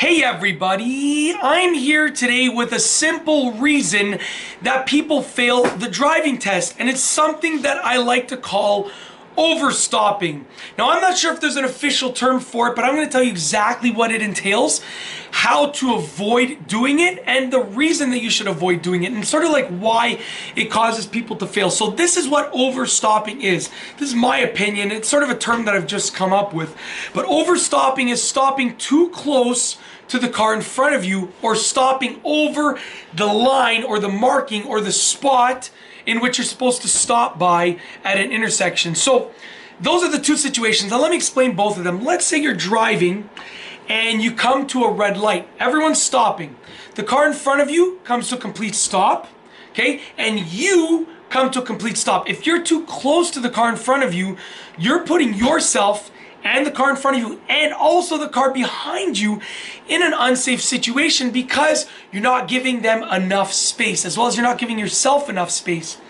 Hey everybody, I'm here today with a simple reason that people fail the driving test, and it's something that I like to call overstopping. Now, I'm not sure if there's an official term for it, but I'm going to tell you exactly what it entails, how to avoid doing it, and the reason that you should avoid doing it, and sort of like why it causes people to fail. So this is what overstopping is. This is my opinion. It's sort of a term that I've just come up with. But overstopping is stopping too close to the car in front of you, or stopping over the line or the marking or the spot in which you're supposed to stop by at an intersection. So those are the two situations. Now let me explain both of them. Let's say you're driving and you come to a red light. Everyone's stopping. The car in front of you comes to a complete stop, okay? And you come to a complete stop. If you're too close to the car in front of you, you're putting yourself and the car in front of you and also the car behind you in an unsafe situation because you're not giving them enough space, as well as you're not giving yourself enough space.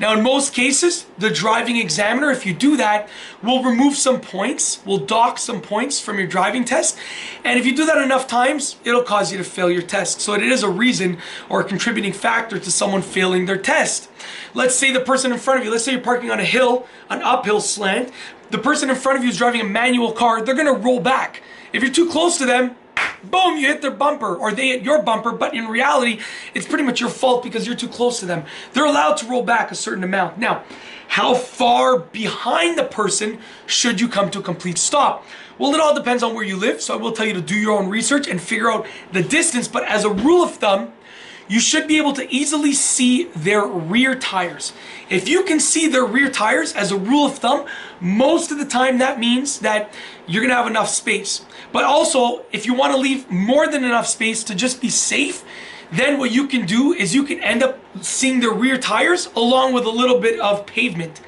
Now, in most cases, the driving examiner, if you do that, will remove some points, will dock some points from your driving test. And if you do that enough times, it'll cause you to fail your test. So it is a reason or a contributing factor to someone failing their test. Let's say the person in front of you, let's say you're parking on a hill, an uphill slant. The person in front of you is driving a manual car. They're gonna roll back. If you're too close to them, boom, you hit their bumper, or they hit your bumper, but in reality, it's pretty much your fault because you're too close to them. They're allowed to roll back a certain amount. Now, how far behind the person should you come to a complete stop? Well, it all depends on where you live, so I will tell you to do your own research and figure out the distance, but as a rule of thumb, you should be able to easily see their rear tires. If you can see their rear tires, as a rule of thumb, most of the time that means that you're gonna have enough space. But also, if you wanna leave more than enough space to just be safe, then what you can do is you can end up seeing their rear tires along with a little bit of pavement.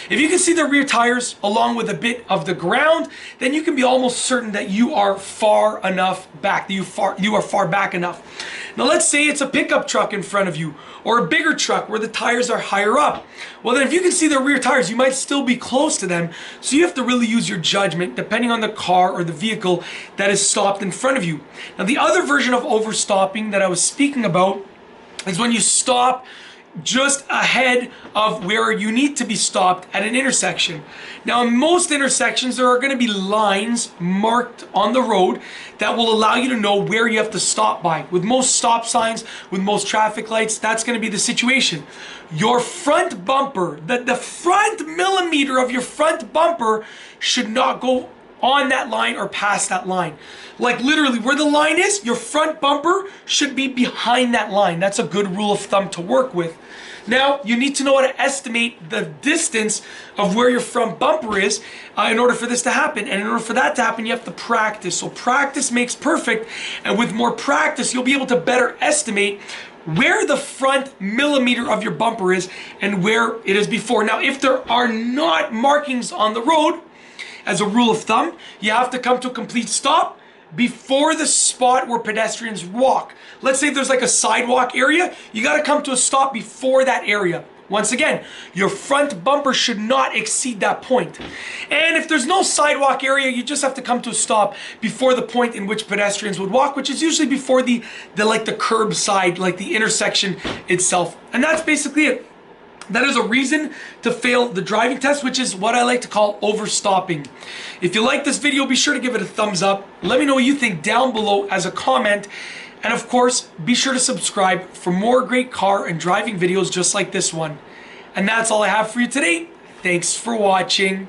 If you can see the rear tires along with a bit of the ground, then you can be almost certain that you are far enough back, that you are far back enough. Now let's say it's a pickup truck in front of you, or a bigger truck where the tires are higher up. Well then, if you can see the rear tires, you might still be close to them, so you have to really use your judgment depending on the car or the vehicle that is stopped in front of you. Now the other version of overstopping that I was speaking about is when you stop just ahead of where you need to be stopped at an intersection. Now, in most intersections, there are going to be lines marked on the road that will allow you to know where you have to stop by. With most stop signs, with most traffic lights, that's going to be the situation. Your front bumper, the front millimeter of your front bumper should not go on that line or past that line. Like literally where the line is, your front bumper should be behind that line. That's a good rule of thumb to work with. Now, you need to know how to estimate the distance of where your front bumper is in order for this to happen. And in order for that to happen, you have to practice. So practice makes perfect. And with more practice, you'll be able to better estimate where the front millimeter of your bumper is and where it is before. Now, if there are not markings on the road, as a rule of thumb, you have to come to a complete stop before the spot where pedestrians walk. Let's say there's like a sidewalk area, you gotta come to a stop before that area. Once again, your front bumper should not exceed that point. And if there's no sidewalk area, you just have to come to a stop before the point in which pedestrians would walk, which is usually before the curb side, like the intersection itself. And that's basically it. That is a reason to fail the driving test, which is what I like to call overstopping. If you like this video, be sure to give it a thumbs up. Let me know what you think down below as a comment. And of course, be sure to subscribe for more great car and driving videos just like this one. And that's all I have for you today. Thanks for watching.